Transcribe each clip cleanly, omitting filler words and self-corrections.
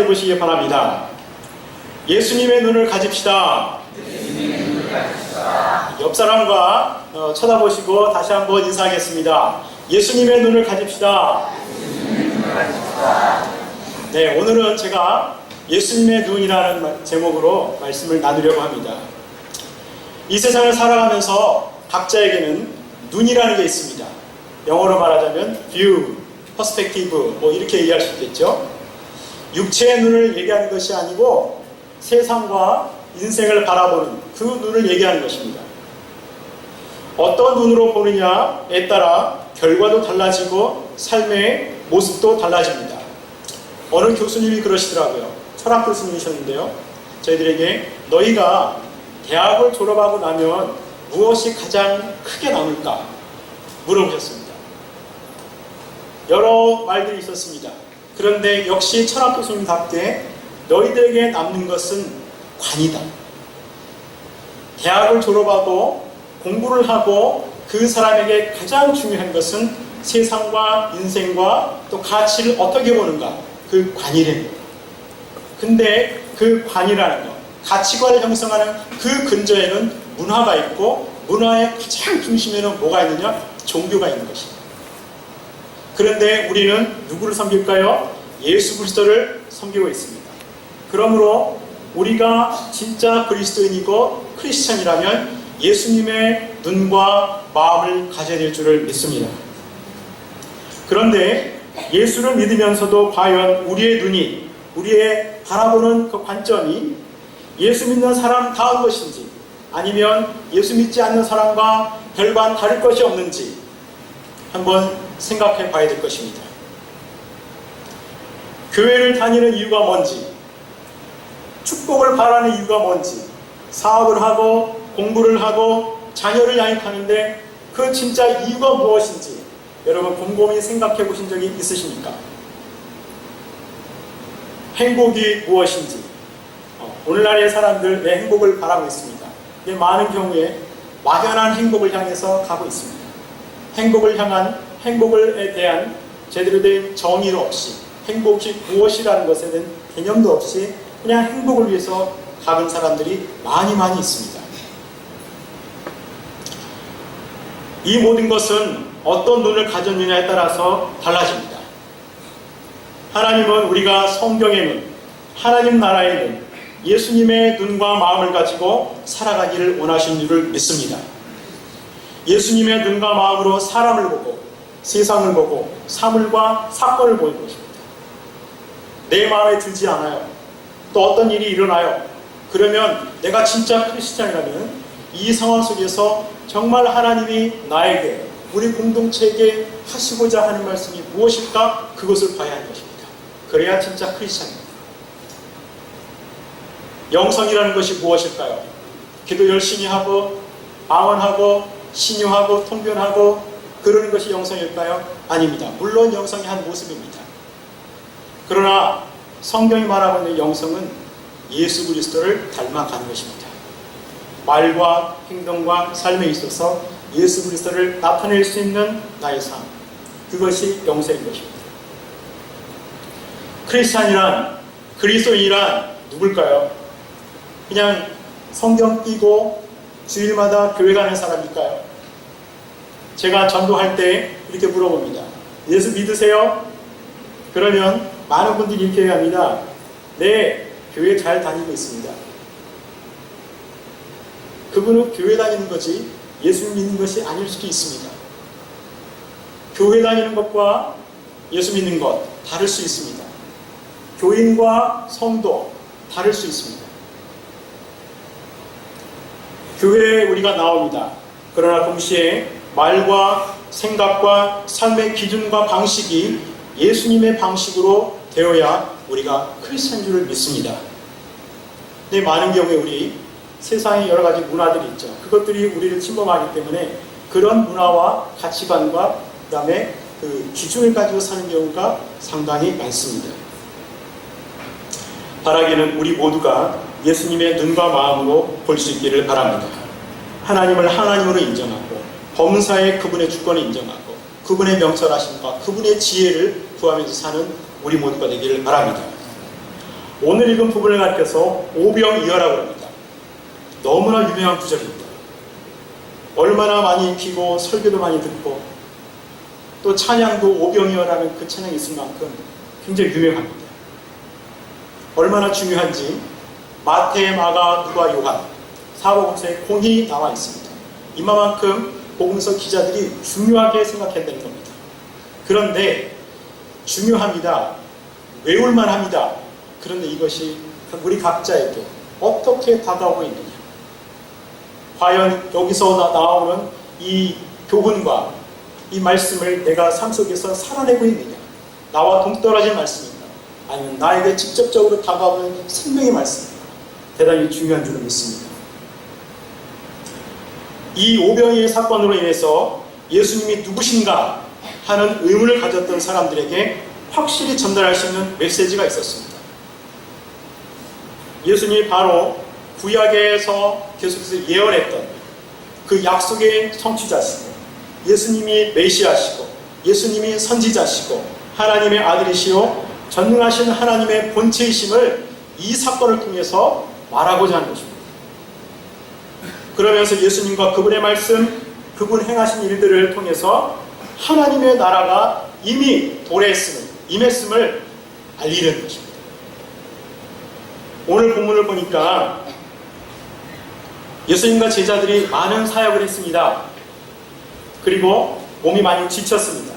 따라서 해보시기 바랍니다. 예수님의 눈을 가집시다. 옆 사람과 쳐다보시고 다시 한번 인사하겠습니다. 예수님의 눈을 가집시다. 네, 오늘은 제가 예수님의 눈이라는 제목으로 말씀을 나누려고 합니다. 이 세상을 살아가면서 각자에게는 눈이라는 게 있습니다. 영어로 말하자면 view, perspective 뭐 이렇게 얘기할 수 있겠죠. 육체의 눈을 얘기하는 것이 아니고 세상과 인생을 바라보는 그 눈을 얘기하는 것입니다. 어떤 눈으로 보느냐에 따라 결과도 달라지고 삶의 모습도 달라집니다. 어느 교수님이 그러시더라고요. 철학 교수님이셨는데요. 저희들에게 너희가 대학을 졸업하고 나면 무엇이 가장 크게 남을까? 물어보셨습니다. 여러 말들이 있었습니다. 그런데 역시 철학 교수님답게 너희들에게 남는 것은 관이다. 대학을 졸업하고 공부를 하고 그 사람에게 가장 중요한 것은 세상과 인생과 또 가치를 어떻게 보는가, 그 관이랍니다. 근데 그 관이라는 것, 가치관을 형성하는 그 근저에는 문화가 있고 문화의 가장 중심에는 뭐가 있느냐? 종교가 있는 것입니다. 그런데 우리는 누구를 섬길까요? 예수 그리스도를 섬기고 있습니다. 그러므로 우리가 진짜 그리스도인이고 크리스찬이라면 예수님의 눈과 마음을 가져야 될 줄을 믿습니다. 그런데 예수를 믿으면서도 과연 우리의 눈이, 우리의 바라보는 그 관점이 예수 믿는 사람다운 것인지 아니면 예수 믿지 않는 사람과 별반 다를 것이 없는지 한번 생각해 봐야 될 것입니다. 교회를 다니는 이유가 뭔지, 축복을 바라는 이유가 뭔지, 사업을 하고 공부를 하고 자녀를 양육하는데 그 진짜 이유가 무엇인지 여러분 곰곰이 생각해 보신 적이 있으십니까? 행복이 무엇인지, 오늘날의 사람들 내 행복을 바라고 있습니다. 많은 경우에 막연한 행복을 향해서 가고 있습니다. 행복에 대한 제대로 된 정의도 없이, 행복이 무엇이라는 것에 대한 개념도 없이 그냥 행복을 위해서 가는 사람들이 많이 있습니다. 이 모든 것은 어떤 눈을 가졌느냐에 따라서 달라집니다. 하나님은 우리가 성경의 눈, 하나님 나라의 눈, 예수님의 눈과 마음을 가지고 살아가기를 원하시는 줄을 믿습니다. 예수님의 눈과 마음으로 사람을 보고 세상을 보고 사물과 사건을 보는 것입니다. 내 마음에 들지 않아요. 또 어떤 일이 일어나요. 그러면 내가 진짜 크리스찬이라면 이 상황 속에서 정말 하나님이 나에게, 우리 공동체에게 하시고자 하는 말씀이 무엇일까? 그것을 봐야 하는 것입니다. 그래야 진짜 크리스찬입니다. 영성이라는 것이 무엇일까요? 기도 열심히 하고 방언하고 신유하고 통변하고 그러는 것이 영성일까요? 아닙니다. 물론 영성이 한 모습입니다. 그러나 성경이 말하고 있는 영성은 예수 그리스도를 닮아가는 것입니다. 말과 행동과 삶에 있어서 예수 그리스도를 나타낼 수 있는 나의 삶, 그것이 영성인 것입니다. 크리스찬이란, 그리스도인이란 누굴까요? 그냥 성경 띄고 주일마다 교회 가는 사람일까요? 제가 전도할 때 이렇게 물어봅니다. 예수 믿으세요? 그러면 많은 분들이 이렇게 합니다. 네, 교회 잘 다니고 있습니다. 그분은 교회 다니는 것이 예수 믿는 것이 아닐 수도 있습니다. 교회 다니는 것과 예수 믿는 것 다를 수 있습니다. 교인과 성도 다를 수 있습니다. 교회에 우리가 나옵니다. 그러나 동시에 말과 생각과 삶의 기준과 방식이 예수님의 방식으로 되어야 우리가 크리스찬인 줄을 믿습니다. 근데 많은 경우에 우리 세상에 여러 가지 문화들이 있죠. 그것들이 우리를 침범하기 때문에 그런 문화와 가치관과 그 다음에 그 기준을 가지고 사는 경우가 상당히 많습니다. 바라기는 우리 모두가 예수님의 눈과 마음으로 볼 수 있기를 바랍니다. 하나님을 하나님으로 인정하고 범사에 그분의 주권을 인정하고 그분의 명철하심과 그분의 지혜를 구하면서 사는 우리 모두가 되기를 바랍니다. 오늘 읽은 부분을 가리켜서 오병이어라고 합니다. 너무나 유명한 구절입니다. 얼마나 많이 익히고 설교도 많이 듣고 또 찬양도 오병이어라는 그 찬양이 있을 만큼 굉장히 유명합니다. 얼마나 중요한지 마태, 마가, 누가, 요한 사복음서에 공히 나와 있습니다. 이만큼 복음서 기자들이 중요하게 생각한다는 겁니다. 그런데 중요합니다. 외울만합니다. 그런데 이것이 우리 각자에게 어떻게 다가오고 있느냐? 과연 여기서 나오는 이 교훈과 이 말씀을 내가 삶 속에서 살아내고 있느냐? 나와 동떨어진 말씀인가? 아니면 나에게 직접적으로 다가오는 생명의 말씀인가? 대단히 중요한 줄을 믿습니다. 이 오병이의 사건으로 인해서 예수님이 누구신가 하는 의문을 가졌던 사람들에게 확실히 전달할 수 있는 메시지가 있었습니다. 예수님이 바로 구약에서 계속해서 예언했던 그 약속의 성취자시고, 예수님이 메시아시고, 예수님이 선지자시고, 하나님의 아들이시요 전능하신 하나님의 본체이심을 이 사건을 통해서 말하고자 하는 것입니다. 그러면서 예수님과 그분의 말씀, 그분 행하신 일들을 통해서 하나님의 나라가 이미 임했음을 알리는 것입니다. 오늘 본문을 보니까 예수님과 제자들이 많은 사역을 했습니다. 그리고 몸이 많이 지쳤습니다.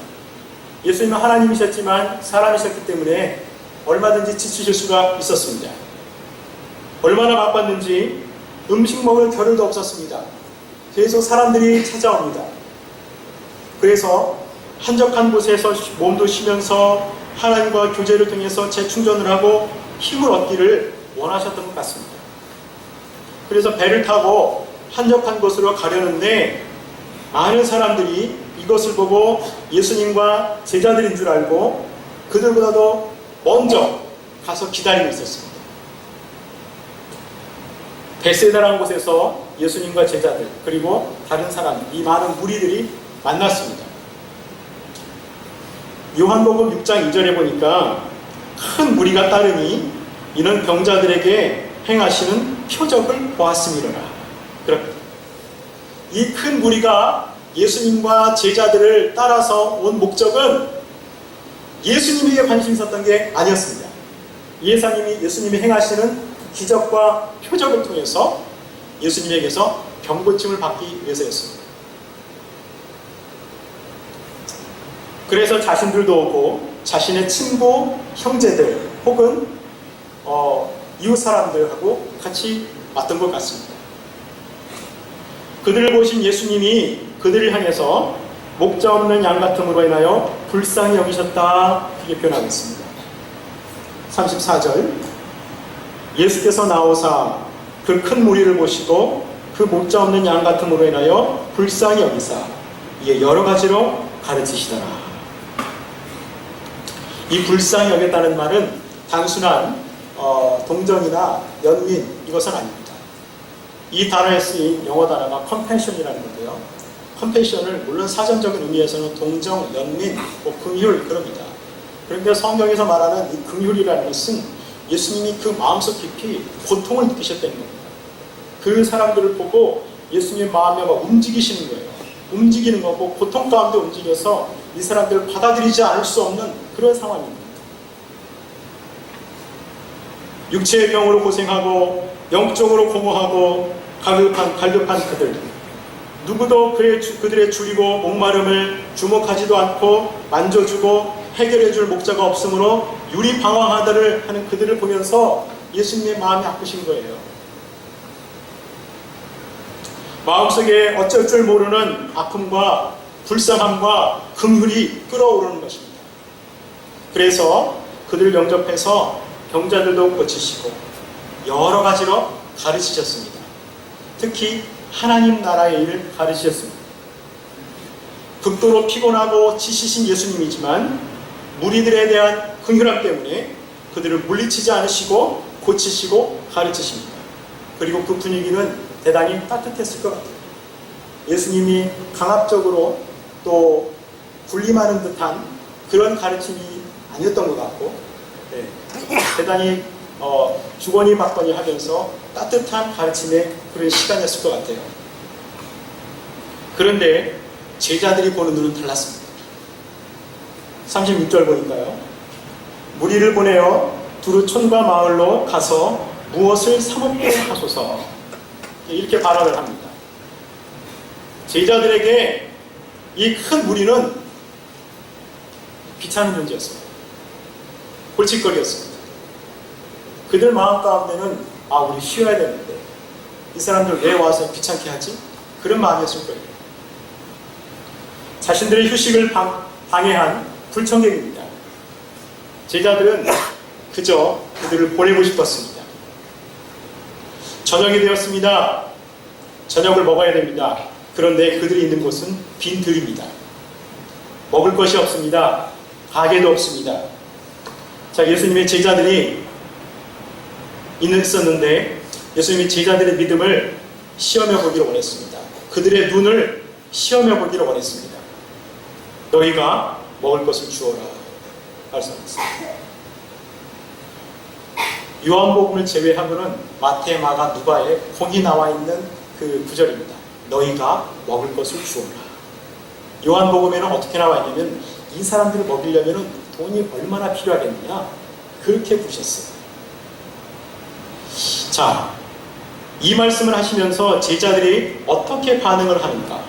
예수님은 하나님이셨지만 사람이셨기 때문에 얼마든지 지치실 수가 있었습니다. 얼마나 바빴는지 음식 먹을 겨를도 없었습니다. 계속 사람들이 찾아옵니다. 그래서 한적한 곳에서 몸도 쉬면서 하나님과 교제를 통해서 재충전을 하고 힘을 얻기를 원하셨던 것 같습니다. 그래서 배를 타고 한적한 곳으로 가려는데 많은 사람들이 이것을 보고 예수님과 제자들인 줄 알고 그들보다도 먼저 가서 기다리고 있었습니다. 베세다라는 곳에서 예수님과 제자들 그리고 다른 사람, 이 많은 무리들이 만났습니다. 요한복음 6장 2절에 보니까 큰 무리가 따르니 이는 병자들에게 행하시는 표적을 보았음이로라. 그렇습니다. 이 큰 무리가 예수님과 제자들을 따라서 온 목적은 예수님에게 관심이 있었던 게 아니었습니다. 예수님이 행하시는 기적과 표적을 통해서 예수님에게서 병고침을 받기 위해서였습니다. 그래서 자신들도 오고 자신의 친구, 형제들 혹은 이웃 사람들하고 같이 왔던 것 같습니다. 그들을 보신 예수님이 그들을 향해서 목자 없는 양 같음으로 인하여 불쌍히 여기셨다, 이렇게 표현하고 있습니다. 34절 예수께서 나오사 그 큰 무리를 보시고 그 목자 없는 양 같음으로 인하여 불쌍히 여기사 이에 여러 가지로 가르치시더라. 이 불쌍히 여겼다는 말은 단순한 동정이나 연민 이것은 아닙니다. 이 단어에 쓰인 영어 단어가 compassion이라는 건데요. compassion을 물론 사전적인 의미에서는 동정, 연민, 긍휼 그럽니다. 그런데 성경에서 말하는 이 긍휼이라는 것은 예수님이 그 마음속 깊이 고통을 느끼셨다는 겁니다. 그 사람들을 보고 예수님의 마음이 움직이시는 거예요. 움직이는 거고 고통 가운데 움직여서 이 사람들을 받아들이지 않을 수 없는 그런 상황입니다. 육체의 병으로 고생하고 영적으로 공허하고 갈급한 그들, 누구도 그들의 줄이고 목마름을 주목하지도 않고 만져주고 해결해줄 목자가 없으므로 유리방황하다를 하는 그들을 보면서 예수님의 마음이 아프신 거예요. 마음속에 어쩔 줄 모르는 아픔과 불쌍함과 긍휼이 끓어오르는 것입니다. 그래서 그들을 영접해서 병자들도 고치시고 여러 가지로 가르치셨습니다. 특히 하나님 나라의 일을 가르치셨습니다. 극도로 피곤하고 지치신 예수님이지만 무리들에 대한 긍휼함 때문에 그들을 물리치지 않으시고 고치시고 가르치십니다. 그리고 그 분위기는 대단히 따뜻했을 것 같아요. 예수님이 강압적으로 또 군림하는 듯한 그런 가르침이 아니었던 것 같고 대단히 주거니 받거니 하면서 따뜻한 가르침의 그런 시간이었을 것 같아요. 그런데 제자들이 보는 눈은 달랐습니다. 36절 보니까요. 무리를 보내어 두루 촌과 마을로 가서 무엇을 사먹게 하소서, 이렇게 발언을 합니다. 제자들에게 이 큰 무리는 귀찮은 존재였습니다. 골칫거리였습니다. 그들 마음 가운데는 우리 쉬어야 되는데 이 사람들 왜 와서 귀찮게 하지? 그런 마음이었을 거예요. 자신들의 휴식을 방해한 불청객입니다. 제자들은 그저 그들을 보내고 싶었습니다. 저녁이 되었습니다. 저녁을 먹어야 됩니다. 그런데 그들이 있는 곳은 빈들입니다. 먹을 것이 없습니다. 가게도 없습니다. 자, 예수님의 제자들이 있었는데 예수님이 제자들의 믿음을 시험해 보기를 원했습니다. 그들의 눈을 시험해 보기를 원했습니다. 너희가 먹을 것을 주어라 말씀하셨습니다. 요한복음을 제외하고는 마태, 마가, 누가에 공이 나와 있는 그 구절입니다. 너희가 먹을 것을 주어라. 요한복음에는 어떻게 나와 있냐면 이 사람들을 먹이려면 돈이 얼마나 필요하겠느냐, 그렇게 부르셨어요. 자, 이 말씀을 하시면서 제자들이 어떻게 반응을 하는가,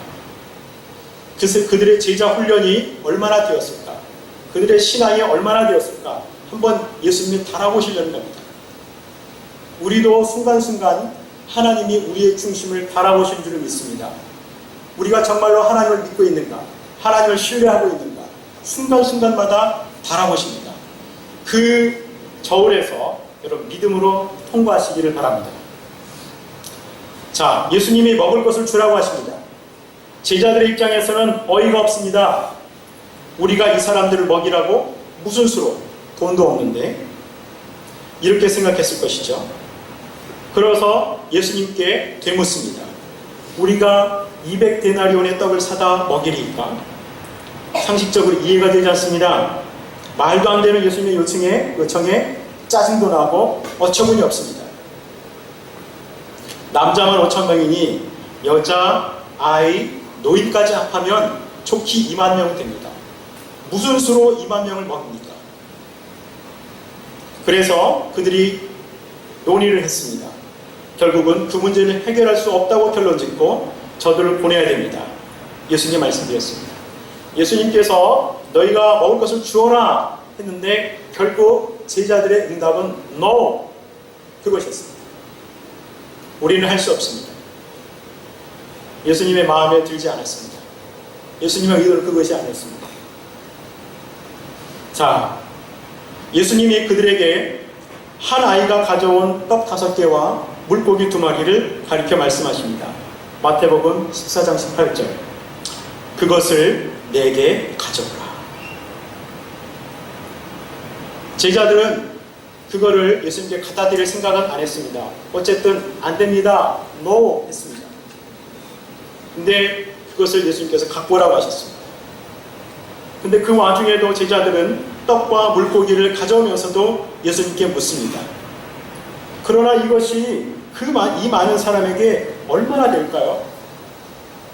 그래서 그들의 제자 훈련이 얼마나 되었을까, 그들의 신앙이 얼마나 되었을까, 한번 예수님이 달아보시려는 겁니다. 우리도 순간순간 하나님이 우리의 중심을 달아보신 줄을 믿습니다. 우리가 정말로 하나님을 믿고 있는가, 하나님을 신뢰하고 있는가, 순간순간마다 달아보십니다. 그 저울에서 여러분 믿음으로 통과하시기를 바랍니다. 자, 예수님이 먹을 것을 주라고 하십니다. 제자들의 입장에서는 어이가 없습니다. 우리가 이 사람들을 먹이라고? 무슨 수로? 돈도 없는데. 이렇게 생각했을 것이죠. 그래서 예수님께 되묻습니다. 우리가 200데나리온의 떡을 사다 먹이리까? 상식적으로 이해가 되지 않습니다. 말도 안 되는 예수님의 요청에 짜증도 나고 어처구니 없습니다. 남자만 5,000명이니 여자, 아이, 노인까지 합하면 좋기 2만 명이 됩니다. 무슨 수로 2만 명을 먹입니까? 그래서 그들이 논의를 했습니다. 결국은 그 문제를 해결할 수 없다고 결론짓고 저들을 보내야 됩니다. 예수님 말씀드렸습니다. 예수님께서 너희가 먹을 것을 주어라 했는데 결국 제자들의 응답은 No, 그것이었습니다. 우리는 할 수 없습니다. 예수님의 마음에 들지 않았습니다. 예수님의 의도는 그것이 아니었습니다. 자, 예수님이 그들에게 한 아이가 가져온 떡 5개와 물고기 2마리를 가리켜 말씀하십니다. 마태복음 14장 18절. 그것을 내게 가져오라. 제자들은 그거를 예수님께 갖다 드릴 생각은 안 했습니다. 어쨌든 안 됩니다. No 했습니다. 근데 그것을 예수님께서 갖고 오라고 하셨습니다. 근데 그 와중에도 제자들은 떡과 물고기를 가져오면서도 예수님께 묻습니다. 그러나 이것이 이 많은 사람에게 얼마나 될까요?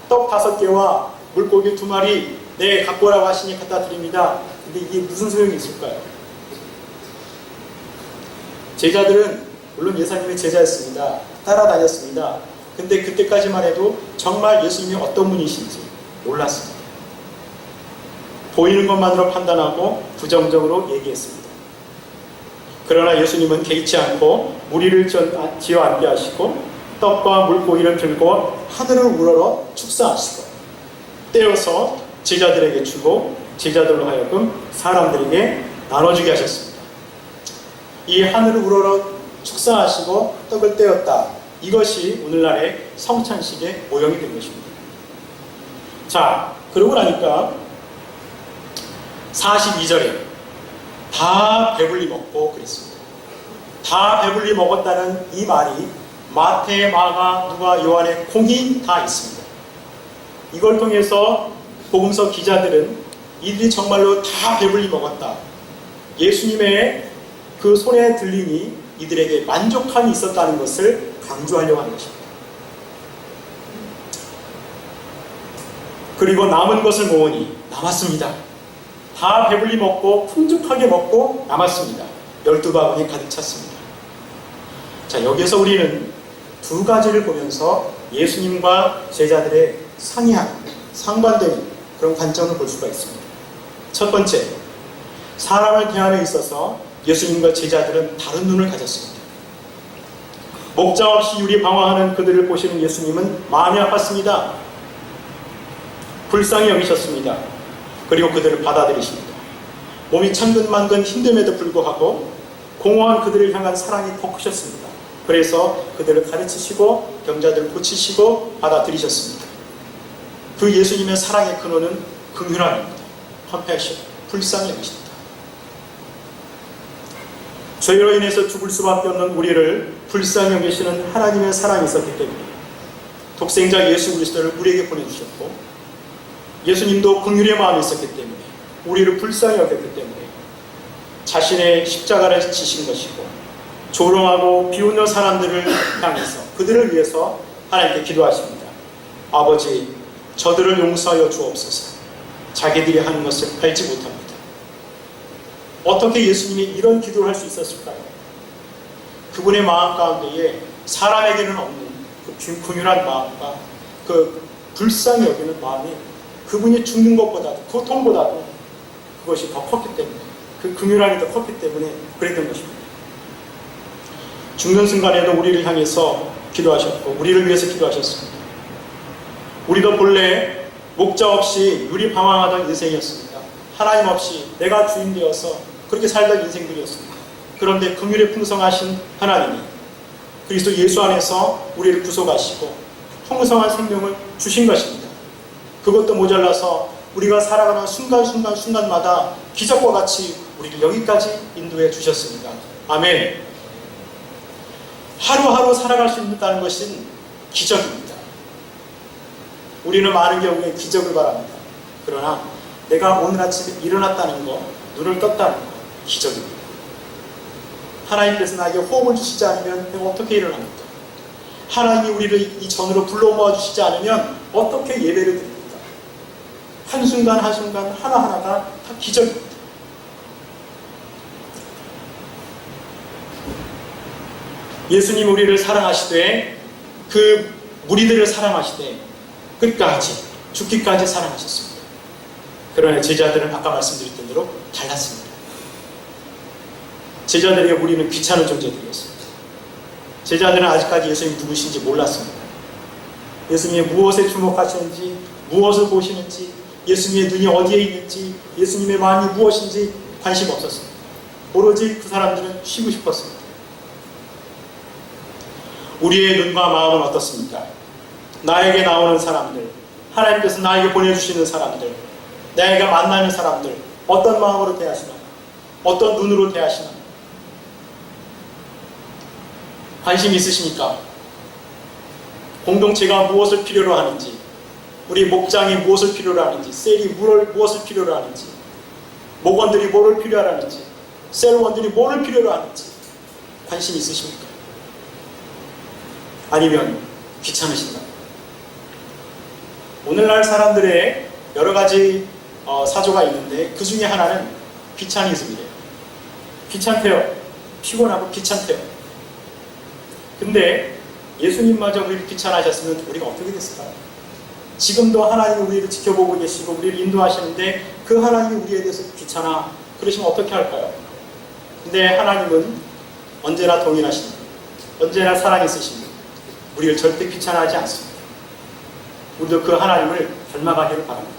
떡 5개와 물고기 2마리 네 갖고 오라고 하시니 갖다 드립니다. 근데 이게 무슨 소용이 있을까요? 제자들은 물론 예수님의 제자였습니다. 따라다녔습니다. 근데 그때까지만 해도 정말 예수님이 어떤 분이신지 몰랐습니다. 보이는 것만으로 판단하고 부정적으로 얘기했습니다. 그러나 예수님은 개의치 않고 무리를 지어 앉게 하시고 떡과 물고기를 들고 하늘을 우러러 축사하시고 떼어서 제자들에게 주고 제자들로 하여금 사람들에게 나눠주게 하셨습니다. 이 하늘을 우러러 축사하시고 떡을 떼었다. 이것이 오늘날의 성찬식의 모형이 된 것입니다. 자, 그러고 나니까 42절에 다 배불리 먹고 그랬습니다. 다 배불리 먹었다는 이 말이 마태, 마가, 누가, 요한의 공이 다 있습니다. 이걸 통해서 복음서 기자들은 이들이 정말로 다 배불리 먹었다. 예수님의 그 손에 들림이 이들에게 만족함이 있었다는 것을 강조하려고 하는 것입니다. 그리고 남은 것을 모으니 남았습니다. 다 배불리 먹고 풍족하게 먹고 남았습니다. 12바구니 가득 찼습니다. 자, 여기서 우리는 두 가지를 보면서 예수님과 제자들의 상반되는 그런 관점을 볼 수가 있습니다. 첫 번째, 사람을 대함에 있어서 예수님과 제자들은 다른 눈을 가졌습니다. 목자 없이 유리 방황하는 그들을 보시는 예수님은 마음이 아팠습니다. 불쌍히 여기셨습니다. 그리고 그들을 받아들이십니다. 몸이 천근만근 힘듦에도 불구하고 공허한 그들을 향한 사랑이 더 크셨습니다. 그래서 그들을 가르치시고 병자들을 고치시고 받아들이셨습니다. 그 예수님의 사랑의 근원은 긍휼함입니다. 컴패션, 불쌍히 여기십니다. 죄로 인해서 죽을 수밖에 없는 우리를 불쌍히 여기시는 하나님의 사랑이 있었기 때문에 독생자 예수 그리스도를 우리에게 보내주셨고, 예수님도 긍휼의 마음이 있었기 때문에 우리를 불쌍히 여겼기 때문에 자신의 십자가를 지신 것이고, 조롱하고 비웃는 사람들을 향해서 그들을 위해서 하나님께 기도하십니다. 아버지, 저들을 용서하여 주옵소서. 자기들이 하는 것을 알지 못합니다. 어떻게 예수님이 이런 기도를 할 수 있었을까요? 그분의 마음 가운데에 사람에게는 없는 그 긍휼한 마음과 그 불쌍히 여기는 마음이 그분이 죽는 것보다도, 고통보다도 그것이 더 컸기 때문에, 그 긍휼함이 더 컸기 때문에 그랬던 것입니다. 죽는 순간에도 우리를 향해서 기도하셨고 우리를 위해서 기도하셨습니다. 우리도 본래 목자 없이 유리 방황하던 인생이었습니다. 하나님 없이 내가 주인 되어서 그렇게 살던 인생들이었습니다. 그런데 긍휼에 풍성하신 하나님이 그리스도 예수 안에서 우리를 구속하시고 풍성한 생명을 주신 것입니다. 그것도 모자라서 우리가 살아가는 순간마다 기적과 같이 우리를 여기까지 인도해 주셨습니다. 아멘. 하루하루 살아갈 수 있다는 것은 기적입니다. 우리는 많은 경우에 기적을 바랍니다. 그러나 내가 오늘 아침에 일어났다는 것, 눈을 떴다는 것, 기적입니다. 하나님께서 나에게 호흡을 주시지 않으면 내가 어떻게 일어납니까? 하나님이 우리를 이 전으로 불러 모아 주시지 않으면 어떻게 예배를 드립니까? 한순간 한순간 하나하나가 다 기적입니다. 예수님 우리를 사랑하시되 그 무리들을 사랑하시되 끝까지 죽기까지 사랑하셨습니다. 그러나 제자들은 아까 말씀드렸던 대로 달랐습니다. 제자들에게 우리는 귀찮은 존재들이었습니다. 제자들은 아직까지 예수님이 누구신지 몰랐습니다. 예수님이 무엇에 주목하시는지, 무엇을 보시는지, 예수님의 눈이 어디에 있는지, 예수님의 마음이 무엇인지 관심 없었습니다. 오로지 그 사람들은 쉬고 싶었습니다. 우리의 눈과 마음은 어떻습니까? 나에게 나오는 사람들, 하나님께서 나에게 보내주시는 사람들, 내가 만나는 사람들, 어떤 마음으로 대하시나? 어떤 눈으로 대하시나? 관심 있으십니까? 공동체가 무엇을 필요로 하는지, 우리 목장이 무엇을 필요로 하는지, 셀이 무엇을 필요로 하는지, 목원들이 뭐를 필요로 하는지, 셀원들이 뭐를 필요로 하는지 관심 있으십니까? 아니면 귀찮으신가요? 오늘날 사람들의 여러 가지 사조가 있는데 그 중에 하나는 귀차니즘이래요. 귀찮대요. 피곤하고 귀찮대요. 근데 예수님마저 우리를 귀찮아하셨으면 우리가 어떻게 됐을까요? 지금도 하나님이 우리를 지켜보고 계시고 우리를 인도하시는데 그 하나님이 우리에 대해서 귀찮아 그러시면 어떻게 할까요? 근데 하나님은 언제나 동일하십니다. 언제나 사랑이 있으십니다. 우리를 절대 귀찮아하지 않습니다. 우리도 그 하나님을 닮아가기를 바랍니다.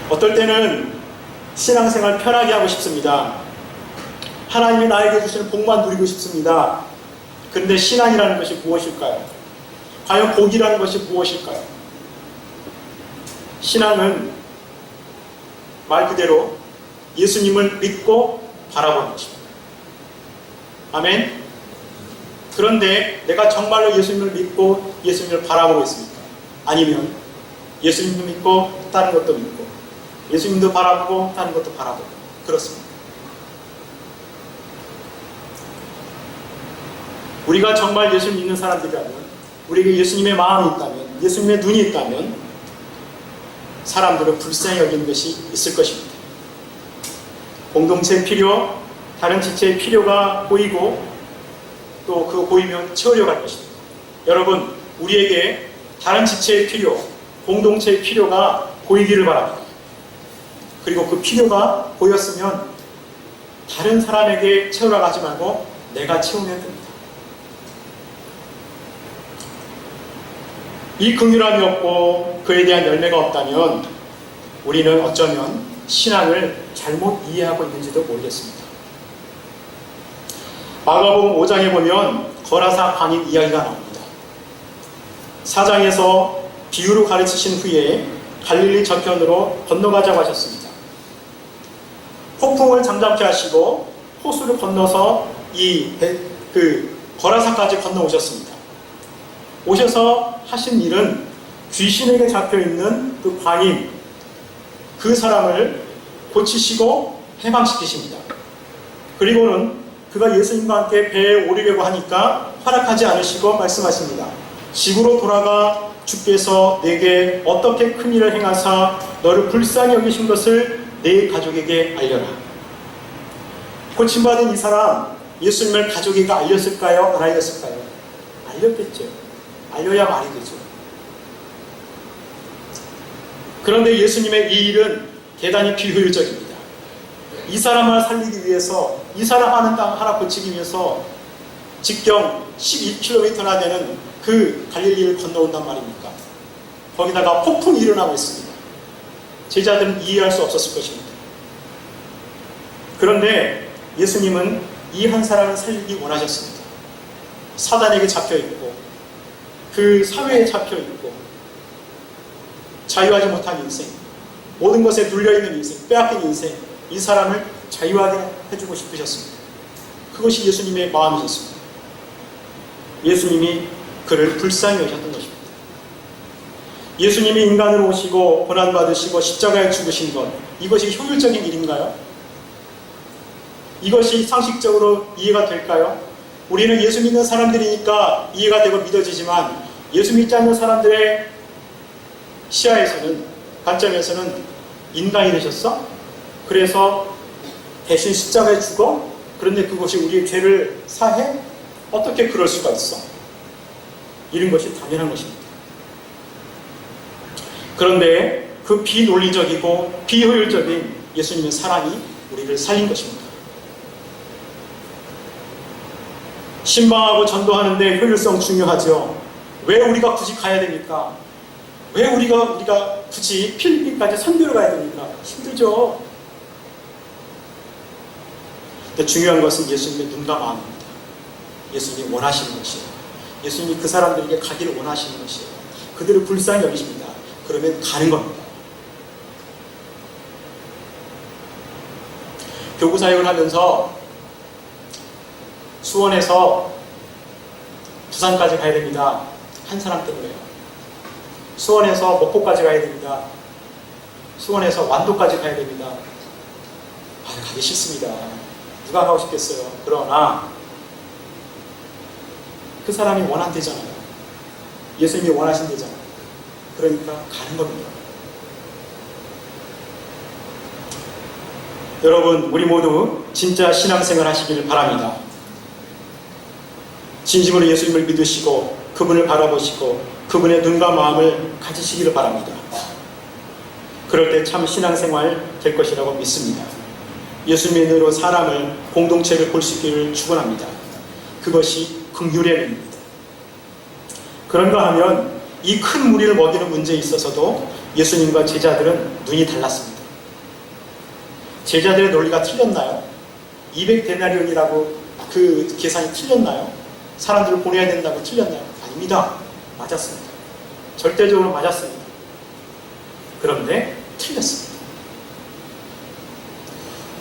어떨 때는 신앙생활 편하게 하고 싶습니다. 하나님이 나에게 주시는 복만 누리고 싶습니다. 그런데 신앙이라는 것이 무엇일까요? 과연 복이라는 것이 무엇일까요? 신앙은 말 그대로 예수님을 믿고 바라보는 것입니다. 아멘? 그런데 내가 정말로 예수님을 믿고 예수님을 바라보고 있습니까? 아니면 예수님도 믿고 다른 것도 믿고 예수님도 바라보고 다른 것도 바라보고 그렇습니다. 우리가 정말 예수님 믿는 사람들이라면, 우리에게 예수님의 마음이 있다면, 예수님의 눈이 있다면 사람들은 불쌍히 여기는 것이 있을 것입니다. 공동체의 필요, 다른 지체의 필요가 보이고 또 그거 보이면 채우려 갈 것입니다. 여러분, 우리에게 다른 지체의 필요, 공동체의 필요가 보이기를 바랍니다. 그리고 그 필요가 보였으면 다른 사람에게 채우러 가지 말고 내가 채우면 됩니다. 이 긍휼함이 없고 그에 대한 열매가 없다면 우리는 어쩌면 신앙을 잘못 이해하고 있는지도 모르겠습니다. 마가복음 5장에 보면 거라사 광인 이야기가 나옵니다. 4장에서 비유로 가르치신 후에 갈릴리 저편으로 건너가자고 하셨습니다. 폭풍을 잠잠케 하시고 호수를 건너서 거라사까지 건너오셨습니다. 오셔서 하신 일은 귀신에게 잡혀있는 그 광인, 그 사람을 고치시고 해방시키십니다. 그리고는 그가 예수님과 함께 배에 오르려고 하니까 허락하지 않으시고 말씀하십니다. 집으로 돌아가 주께서 내게 어떻게 큰 일을 행하사 너를 불쌍히 여기신 것을 내 가족에게 알려라. 고침받은 이 사람, 예수님을 가족에게 알렸을까요? 안 알렸을까요? 알렸겠죠. 알려야 말이 되죠. 그런데 예수님의 이 일은 대단히 비효율적입니다. 이 사람을 살리기 위해서, 이 사람 하는 땅 하나 고치기 위해서 직경 12km나 되는 그 갈릴리를 건너온단 말입니까? 거기다가 폭풍이 일어나고 있습니다. 제자들은 이해할 수 없었을 것입니다. 그런데 예수님은 이 한 사람을 살리기 원하셨습니다. 사단에게 잡혀있고 그 사회에 잡혀있고 자유하지 못한 인생, 모든 것에 눌려있는 인생, 빼앗긴 인생, 이 사람을 자유하게 해주고 싶으셨습니다. 그것이 예수님의 마음이셨습니다. 예수님이 그를 불쌍히 여기셨던 것입니다. 예수님이 인간으로 오시고 고난받으시고 십자가에 죽으신 것, 이것이 효율적인 일인가요? 이것이 상식적으로 이해가 될까요? 우리는 예수 믿는 사람들이니까 이해가 되고 믿어지지만 예수 믿지 않는 사람들의 시야에서는, 관점에서는 인간이 되셨어? 그래서 대신 십자가에 죽어? 그런데 그것이 우리의 죄를 사해? 어떻게 그럴 수가 있어? 이런 것이 당연한 것입니다. 그런데 그 비논리적이고 비효율적인 예수님의 사랑이 우리를 살린 것입니다. 신방하고 전도하는데 효율성 중요하죠. 왜 우리가 굳이 가야 됩니까? 왜 우리가 굳이 필리핀까지 선교를 가야 됩니까? 힘들죠. 근데 중요한 것은 예수님의 눈과 마음입니다. 예수님이 원하시는 것이에요. 예수님이 그 사람들에게 가기를 원하시는 것이에요. 그들을 불쌍히 여기십니다. 그러면 가는 겁니다. 교구 사역을 하면서 수원에서 부산까지 가야 됩니다. 한 사람 때문에요. 수원에서 목포까지 가야 됩니다. 수원에서 완도까지 가야 됩니다. 가기 싫습니다. 누가 가고 싶겠어요. 그러나 그 사람이 원한대잖아요. 예수님이 원하신대잖아요. 그러니까 가는 겁니다. 여러분, 우리 모두 진짜 신앙생활 하시기를 바랍니다. 진심으로 예수님을 믿으시고 그분을 바라보시고 그분의 눈과 마음을 가지시기를 바랍니다. 그럴 때 참 신앙생활 될 것이라고 믿습니다. 예수님의 눈으로 사람을, 공동체를 볼 수 있기를 축원합니다. 그것이 긍휼의 눈입니다. 그런가 하면 이 큰 무리를 먹이는 문제에 있어서도 예수님과 제자들은 눈이 달랐습니다. 제자들의 논리가 틀렸나요? 200데나리온이라고 그 계산이 틀렸나요? 사람들을 보내야 된다고 틀렸나요? 아닙니다. 맞았습니다. 절대적으로 맞았습니다. 그런데 틀렸습니다.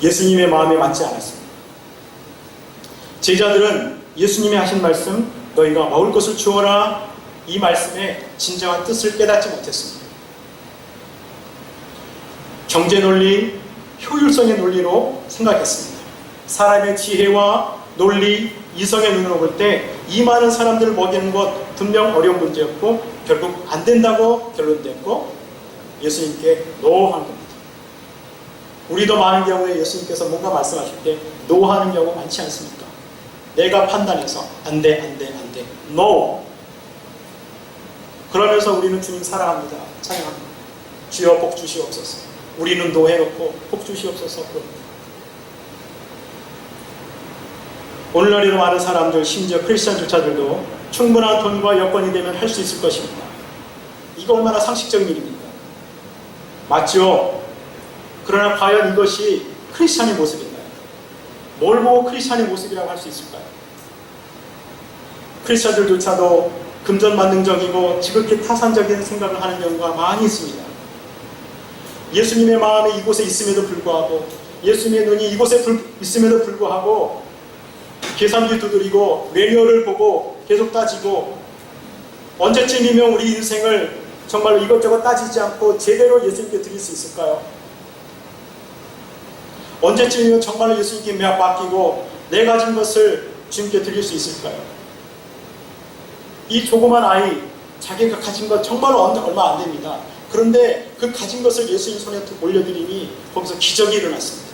예수님의 마음에 맞지 않았습니다. 제자들은 예수님이 하신 말씀, 너희가 먹을 것을 주어라, 이 말씀의 진정한 뜻을 깨닫지 못했습니다. 경제 논리, 효율성의 논리로 생각했습니다. 사람의 지혜와 논리, 이성의 눈으로 볼 때 이 많은 사람들을 먹이는 것 분명 어려운 문제였고 결국 안 된다고 결론됐고 예수님께 노한 겁니다. 우리도 많은 경우에 예수님께서 뭔가 말씀하실 때 노하는 경우 많지 않습니까? 내가 판단해서 안 돼, 안 돼, 안 돼. No. 그러면서 우리는 주님 사랑합니다. 찬양합니다. 주여 복 주시옵소서. 우리는 노해놓고 복 주시옵소서. 그럽니다. 오늘날에도 많은 사람들, 심지어 크리스천조차들도 충분한 돈과 여건이 되면 할 수 있을 것입니다. 이거 얼마나 상식적인 일입니까? 맞죠? 그러나 과연 이것이 크리스천의 모습인가요? 뭘 보고 크리스천의 모습이라고 할 수 있을까요? 크리스천들조차도 금전만능적이고 지극히 타산적인 생각을 하는 경우가 많이 있습니다. 예수님의 마음이 이곳에 있음에도 불구하고 예수님의 눈이 이곳에 있음에도 불구하고 계산기 두드리고 매뉴얼을 보고 계속 따지고 언제쯤이면 우리 인생을 정말로 이것저것 따지지 않고 제대로 예수님께 드릴 수 있을까요? 언제쯤이면 정말로 예수님께 맡기고 내 가진 것을 주님께 드릴 수 있을까요? 이 조그만 아이, 자기가 가진 것 정말 얼마 안 됩니다. 그런데 그 가진 것을 예수님 손에 올려드리니 거기서 기적이 일어났습니다.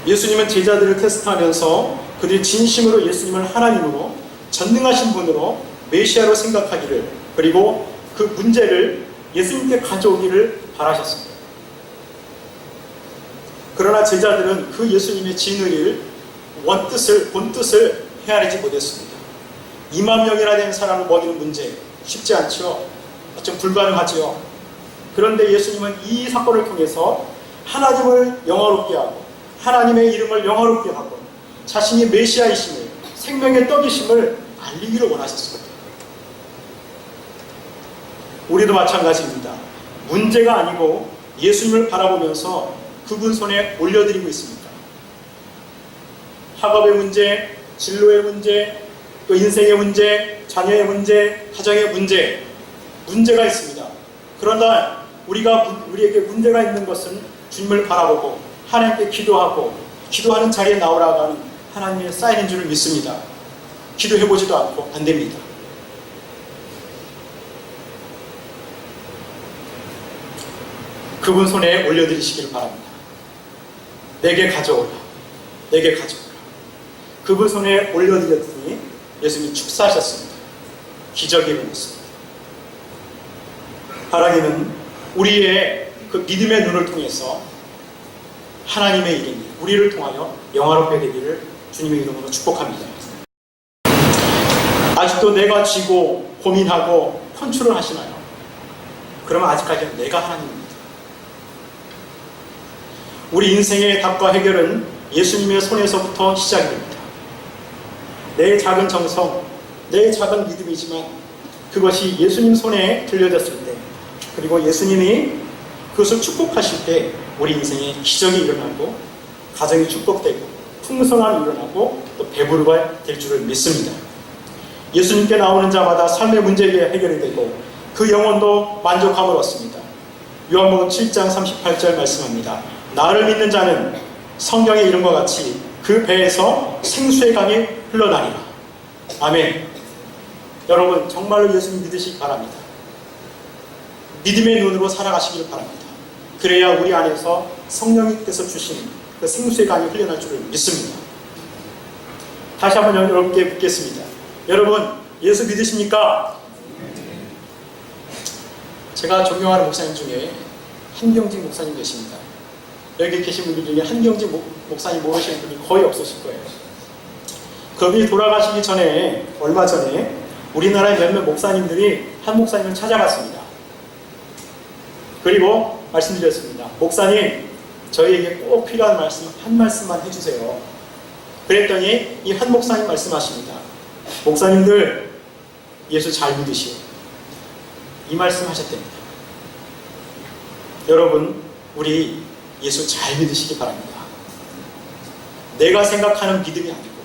예수님은 제자들을 테스트하면서 그들이 진심으로 예수님을 하나님으로 전능하신 분으로 메시아로 생각하기를 그리고 그 문제를 예수님께 가져오기를 바라셨습니다. 그러나 제자들은 그 예수님의 진의를 본뜻을 헤아리지 못했습니다. 2만 명이나 되는 사람을 먹이는 문제 쉽지 않죠. 좀 불가능하지요. 그런데 예수님은 이 사건을 통해서 하나님을 영화롭게 하고 하나님의 이름을 영화롭게 하고 자신이 메시아이심을 생명의 떡이심을 알리기를 원하셨습니다. 우리도 마찬가지입니다. 문제가 아니고 예수님을 바라보면서 그분 손에 올려드리고 있습니다. 학업의 문제, 진로의 문제, 또 인생의 문제, 자녀의 문제, 가정의 문제가 있습니다. 그러나 우리에게 문제가 있는 것은 주님을 바라보고 하나님께 기도하고 기도하는 자리에 나오라고 하는 하나님의 사인인 줄을 믿습니다. 기도해보지도 않고 안 됩니다. 그분 손에 올려드리시기를 바랍니다. 내게 가져오라. 내게 가져오라. 그분 손에 올려드렸더니 예수님이 축사하셨습니다. 기적이 일어났습니다. 하나님은 우리의 그 믿음의 눈을 통해서 하나님의 이름이 우리를 통하여 영화롭게 되기를 주님의 이름으로 축복합니다. 아직도 내가 쥐고 고민하고 컨트롤 하시나요? 그러면 아직까지는 내가 하나님입니다. 우리 인생의 답과 해결은 예수님의 손에서부터 시작이 됩니다. 내 작은 정성, 내 작은 믿음이지만 그것이 예수님 손에 들려졌을 때 그리고 예수님이 그것을 축복하실 때 우리 인생에 기적이 일어나고 가정이 축복되고 풍성함이 일어나고 또 배부르가 될 줄을 믿습니다. 예수님께 나오는 자마다 삶의 문제가 해결이 되고 그 영혼도 만족함을 얻습니다. 요한복음 7장 38절 말씀합니다. 나를 믿는 자는 성경에 이름과 같이 그 배에서 생수의 강이 흘러다니라. 아멘. 여러분 정말로 예수님 믿으시기 바랍니다. 믿음의 눈으로 살아가시길 바랍니다. 그래야 우리 안에서 성령님께서 주신 그 생수의 강이 흘러날 줄을 믿습니다. 다시 한번 여러분께 묻겠습니다. 여러분 예수 믿으십니까? 제가 존경하는 목사님 중에 한경직 목사님 계십니다. 여기 계신 분들 중에 한경직 목사님 모르시는 분이 거의 없으실 거예요. 그분이 돌아가시기 전에 얼마 전에 우리나라의 몇몇 목사님들이 한 목사님을 찾아갔습니다. 그리고 말씀드렸습니다. 목사님 저희에게 꼭 필요한 말씀 한 말씀만 해주세요. 그랬더니 이 한 목사님 말씀하십니다. 목사님들 예수 잘 믿으시오. 이 말씀 하셨답니다. 여러분 우리 예수 잘 믿으시기 바랍니다. 내가 생각하는 믿음이 아니고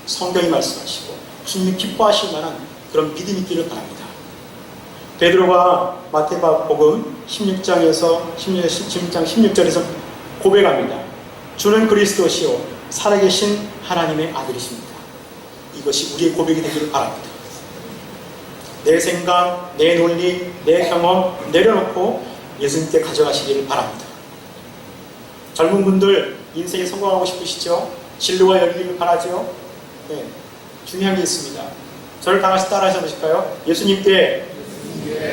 성경이 말씀하시고 주님이 기뻐하실 만한 그런 믿음이 있기를 바랍니다. 베드로가 마태복음 16장에서 16장 16절에서 고백합니다. 주는 그리스도시요 살아계신 하나님의 아들이십니다. 이것이 우리의 고백이 되기를 바랍니다. 내 생각, 내 논리, 내 경험 내려놓고 예수님께 가져가시기를 바랍니다. 젊은 분들 인생에 성공하고 싶으시죠? 진로가 열리기를 바라죠? 네, 중요한 게 있습니다. 저를 다 같이 따라해 보실까요? 예수님께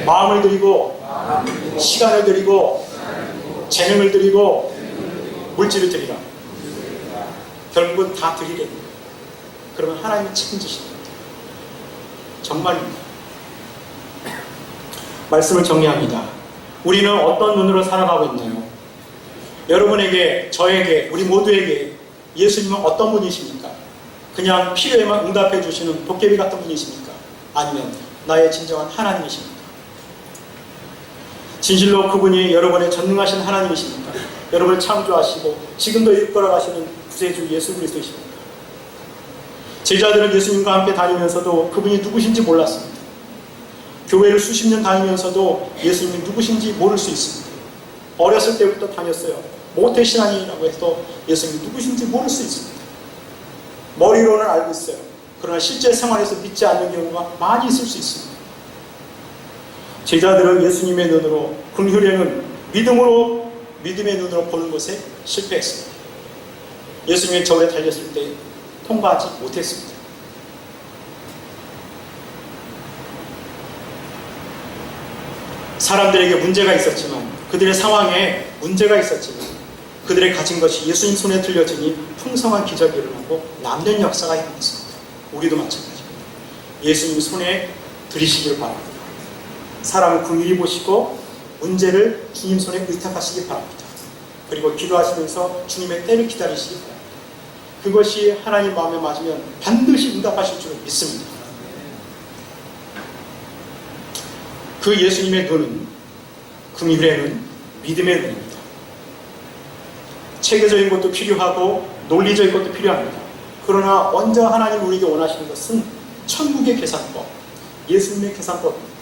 마음을 드리고 시간을 드리고 재능을 드리고 물질을 드리라. 결국은 다 드리겠네요. 그러면 하나님이 책임지시는 겁니다. 정말입니다. 말씀을 정리합니다. 우리는 어떤 눈으로 살아가고 있나요? 여러분에게, 저에게, 우리 모두에게 예수님은 어떤 분이십니까? 그냥 필요에만 응답해 주시는 도깨비 같은 분이십니까? 아니면 나의 진정한 하나님이십니까? 진실로 그분이 여러분의 전능하신 하나님이십니까? 여러분을 창조하시고 지금도 이끌어 가시는 구세주 예수 그리스도이십니까? 제자들은 예수님과 함께 다니면서도 그분이 누구신지 몰랐습니다. 교회를 수십 년 다니면서도 예수님이 누구신지 모를 수 있습니다. 어렸을 때부터 다녔어요. 모태신앙이라고 해서 예수님이 누구신지 모를 수 있습니다. 머리로는 알고 있어요. 그러나 실제 생활에서 믿지 않는 경우가 많이 있을 수 있습니다. 제자들은 예수님의 눈으로, 긍휼에는 믿음의 눈으로 보는 것에 실패했습니다. 예수님의 저울에 달렸을 때 통과하지 못했습니다. 사람들에게 문제가 있었지만, 그들의 상황에 문제가 있었지만, 그들의 가진 것이 예수님 손에 들려지니 풍성한 기적이 일어나고 남는 역사가 일어났습니다. 우리도 마찬가지입니다. 예수님 손에 들이시기를 바랍니다. 사람을 긍휼히 보시고 문제를 주님 손에 의탁하시기 바랍니다. 그리고 기도하시면서 주님의 때를 기다리시기 바랍니다. 그것이 하나님 마음에 맞으면 반드시 응답하실 줄 믿습니다. 그 예수님의 눈은, 긍휼의 눈, 믿음의 눈입니다. 체계적인 것도 필요하고 논리적인 것도 필요합니다. 그러나 먼저 하나님 우리에게 원하시는 것은 천국의 계산법, 예수님의 계산법입니다.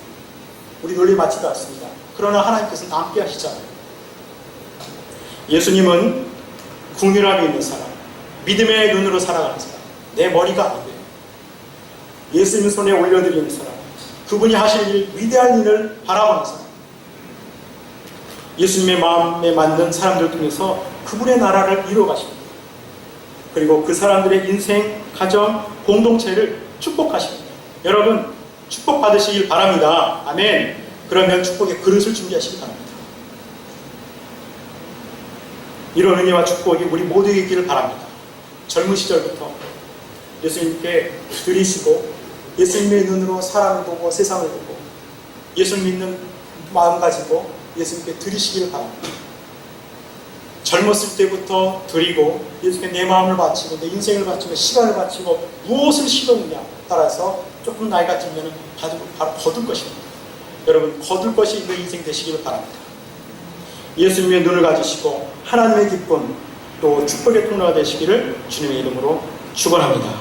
우리 논리 맞지도 않습니다. 그러나 하나님께서는 함께 하시잖아요. 예수님은 긍휼함이 있는 사람, 믿음의 눈으로 살아가는 사람, 내 머리가 아니고요. 예수님 손에 올려드리는 사람, 그분이 하실 일, 위대한 일을 바라보는 사람, 예수님의 마음에 맞는 사람들 통해서 그분의 나라를 이루어가십니다. 그리고 그 사람들의 인생, 가정, 공동체를 축복하십니다. 여러분, 축복받으시길 바랍니다. 아멘. 그러면 축복의 그릇을 준비하시기 바랍니다. 이런 은혜와 축복이 우리 모두에게 있기를 바랍니다. 젊은 시절부터 예수님께 드리시고 예수님의 눈으로 사람을 보고 세상을 보고 예수를 믿는 마음 가지고 예수님께 드리시기를 바랍니다. 젊었을 때부터 드리고 예수님께 내 마음을 바치고 내 인생을 바치고 시간을 바치고 무엇을 시도느냐 따라서 조금 나이가 들면 바로 거둘 것입니다. 여러분, 거둘 것이 있는 인생 되시기를 바랍니다. 예수님의 눈을 가지시고 하나님의 기쁨 또 축복의 통로가 되시기를 주님의 이름으로 축원합니다.